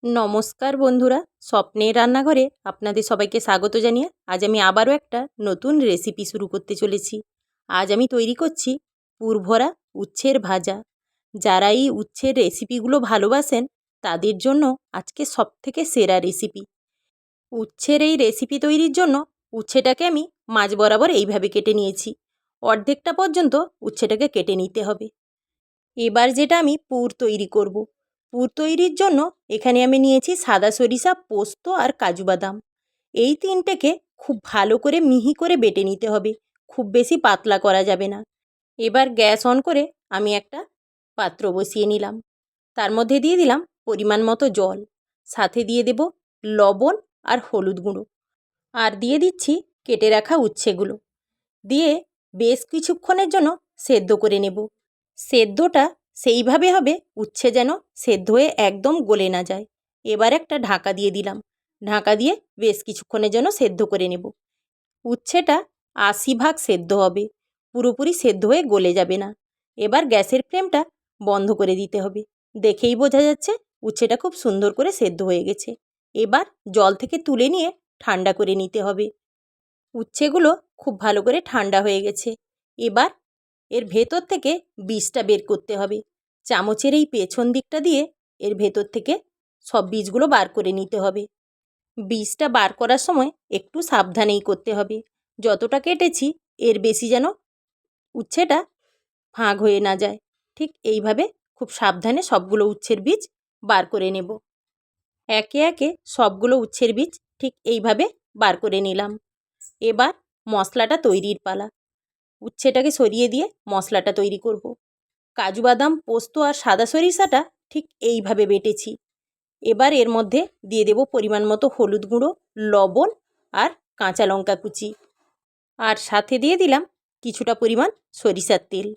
নমস্কার বন্ধুরা, স্বপ্নের রান্নাঘরে আপনাদের সবাইকে স্বাগত জানিয়ে আজ আমি আবারও একটা নতুন রেসিপি শুরু করতে চলেছি। আজ আমি তৈরি করছি পুরভরা উচ্ছের ভাজা। যারা এই উচ্ছের রেসিপিগুলো ভালোবাসেন তাদের জন্য আজকে সবথেকে সেরা রেসিপি। উচ্ছের এই রেসিপি তৈরির জন্য উচ্ছেটাকে আমি মাঝ বরাবর এইভাবে কেটে নিয়েছি। অর্ধেকটা পর্যন্ত উচ্ছেটাকে কেটে নিতে হবে। এবার যেটা আমি পুর তৈরি করব। পুর তৈরির জন্য এখানে আমি নিয়েছি সাদা সরিষা, পোস্ত আর কাজু বাদাম। এই তিনটেকে খুব ভালো করে মিহি করে বেটে নিতে হবে, খুব বেশি পাতলা করা যাবে না। এবার গ্যাস অন করে আমি একটা পাত্র বসিয়ে নিলাম। তার মধ্যে দিয়ে দিলাম পরিমাণ মতো জল, সাথে দিয়ে দেব লবণ আর হলুদ গুঁড়ো, আর দিয়ে দিচ্ছি কেটে রাখা উচ্ছেগুলো। দিয়ে বেশ কিছুক্ষণের জন্য সেদ্ধ করে নেব। সেদ্ধটা সেইভাবে হবে উচ্ছে যেন সেদ্ধ হয়ে একদম গলে না যায়। এবার একটা ঢাকা দিয়ে দিলাম। ঢাকা দিয়ে বেশ কিছুক্ষণের জন্য সেদ্ধ করে নেব। উচ্ছেটা ৮০% সেদ্ধ হবে, পুরোপুরি সেদ্ধ হয়ে গলে যাবে না। এবার গ্যাসের ফ্লেমটা বন্ধ করে দিতে হবে। দেখেই বোঝা যাচ্ছে উচ্ছেটা খুব সুন্দর করে সেদ্ধ হয়ে গেছে। এবার জল থেকে তুলে নিয়ে ঠান্ডা করে নিতে হবে। উচ্ছেগুলো খুব ভালো করে ঠান্ডা হয়ে গেছে। এবার এর ভেতর থেকে বীজটা বের করতে হবে। চামচের এই পেছন দিকটা দিয়ে এর ভেতর থেকে সব বীজগুলো বার করে নিতে হবে। বীজটা বার করার সময় একটু সাবধানেই করতে হবে। যতটা কেটেছি এর বেশি যেন উচ্ছেটা ফাঁক হয়ে না যায়। ঠিক এইভাবে খুব সাবধানে সবগুলো উচ্ছের বীজ বার করে নেব। একে একে সবগুলো উচ্ছের বীজ ঠিক এইভাবে বার করে নিলাম। এবার মশলাটা তৈরির পালা। উচ্ছেটাকে সরিয়ে দিয়ে মশলাটা তৈরি করব। কাজু বাদাম, পোস্ত আর সাদা সরিষাটা ঠিক এইভাবে বেটেছি। এবার এর মধ্যে দিয়ে দেব পরিমাণ মতো হলুদ গুঁড়ো, লবণ আর কাঁচা লঙ্কা কুচি, আর সাথে দিয়ে দিলাম কিছুটা পরিমাণ সরিষার তেল।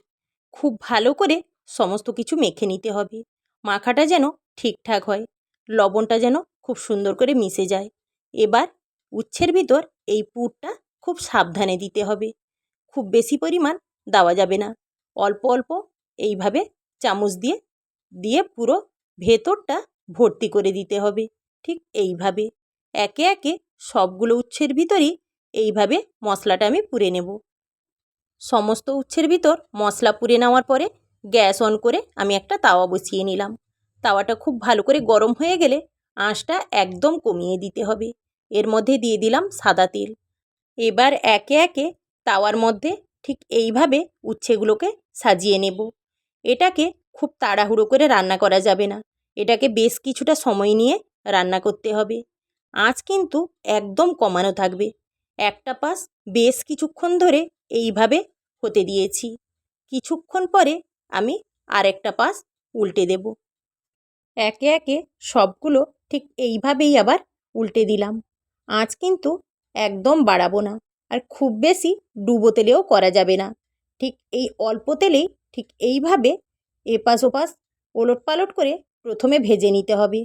খুব ভালো করে সমস্ত কিছু মেখে নিতে হবে। মাখাটা যেন ঠিকঠাক হয়, লবণটা যেন খুব সুন্দর করে মিশে যায়। এবার উচ্ছের ভিতর এই পুরটা খুব সাবধানে দিতে হবে। খুব বেশি পরিমাণ দেওয়া যাবে না, অল্প অল্প এইভাবে চামচ দিয়ে দিয়ে পুরো ভেতরটা ভর্তি করে দিতে হবে। ঠিক এইভাবে একে একে সবগুলো উচ্ছের ভিতরই এইভাবে মশলাটা আমি পুরে নেব। সমস্ত উচ্ছের ভিতর মশলা পুরে নেওয়ার পরে গ্যাস অন করে আমি একটা তাওয়া বসিয়ে নিলাম। তাওয়াটা খুব ভালো করে গরম হয়ে গেলে আঁচটা একদম কমিয়ে দিতে হবে। এর মধ্যে দিয়ে দিলাম সাদা তেল। এবার একে একে তাওয়ার মধ্যে ঠিক এইভাবে উচ্ছেগুলোকে সাজিয়ে নেব। এটাকে খুব তাড়াহুড়ো করে রান্না করা যাবে না, এটাকে বেশ কিছুটা সময় নিয়ে রান্না করতে হবে। আঁচ কিন্তু একদম কমানো থাকবে। একটা পাশ বেশ কিছুক্ষণ ধরে এইভাবে হতে দিয়েছি। কিছুক্ষণ পরে আমি আরেকটা পাশ উল্টে দেব। একে একে সবগুলো ঠিক এইভাবেই আবার উল্টে দিলাম। আঁচ কিন্তু একদম বাড়াবো না, আর খুব বেশি ডুবো তেলেও করা যাবে না। ঠিক এই অল্প তেলেই ঠিক এইভাবে এপাশ ওপাশ ওলট পালট করে প্রথমে ভেজে নিতে হবে।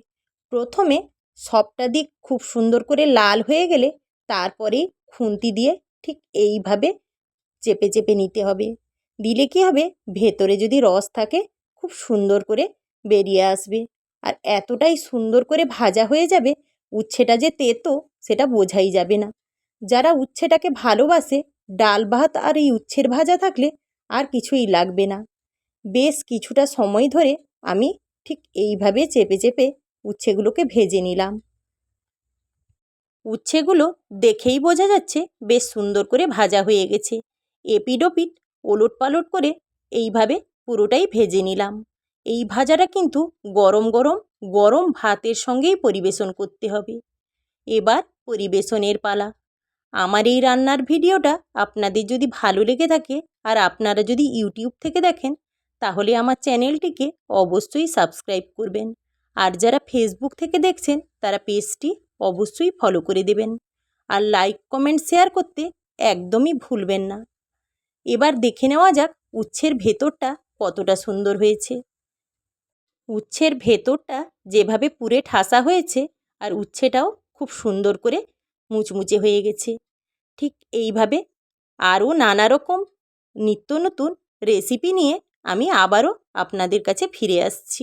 প্রথমে সবটা দিক খুব সুন্দর করে লাল হয়ে গেলে তারপরে খুন্তি দিয়ে ঠিক এইভাবে চেপে চেপে নিতে হবে। দিলে কি হবে, ভেতরে যদি রস থাকে খুব সুন্দর করে বেরিয়ে আসবে, আর এতটাই সুন্দর করে ভাজা হয়ে যাবে উচ্ছেটা যে তেতো সেটা বোঝাই যাবে না। যারা উচ্ছেটাকে ভালোবাসে, ডাল ভাত আর এই উচ্ছের ভাজা থাকলে আর কিছুই লাগবে না। বেশ কিছুটা সময় ধরে আমি ঠিক এইভাবে চেপে চেপে উচ্ছেগুলোকে ভেজে নিলাম। উচ্ছেগুলো দেখেই বোঝা যাচ্ছে বেশ সুন্দর করে ভাজা হয়ে গেছে। এপিঠ ওপিঠ ওলট পালট করে এইভাবে পুরোটাই ভেজে নিলাম। এই ভাজাটা কিন্তু গরম গরম গরম ভাতের সঙ্গেই পরিবেশন করতে হবে। এবার পরিবেশনের পালা। আমার এই রান্নার ভিডিওটা আপনাদের যদি ভালো লেগে থাকে আর আপনারা যদি ইউটিউব থেকে দেখেন তাহলে আমার চ্যানেলটিকে অবশ্যই সাবস্ক্রাইব করবেন, আর যারা ফেসবুক থেকে দেখছেন তারা পেজটি অবশ্যই ফলো করে দেবেন, আর লাইক কমেন্ট শেয়ার করতে একদমই ভুলবেন না। এবার দেখে নেওয়া যাক উচ্ছের ভেতরটা কতটা সুন্দর হয়েছে। উচ্ছের ভেতরটা যেভাবে পুরে ঠাসা হয়েছে আর উচ্ছেটাও খুব সুন্দর করে মুচমুচে হয়ে গেছে। ঠিক এইভাবে আরও নানা রকম নিত্য নতুন রেসিপি নিয়ে আমি আবারও আপনাদের কাছে ফিরে আসছি।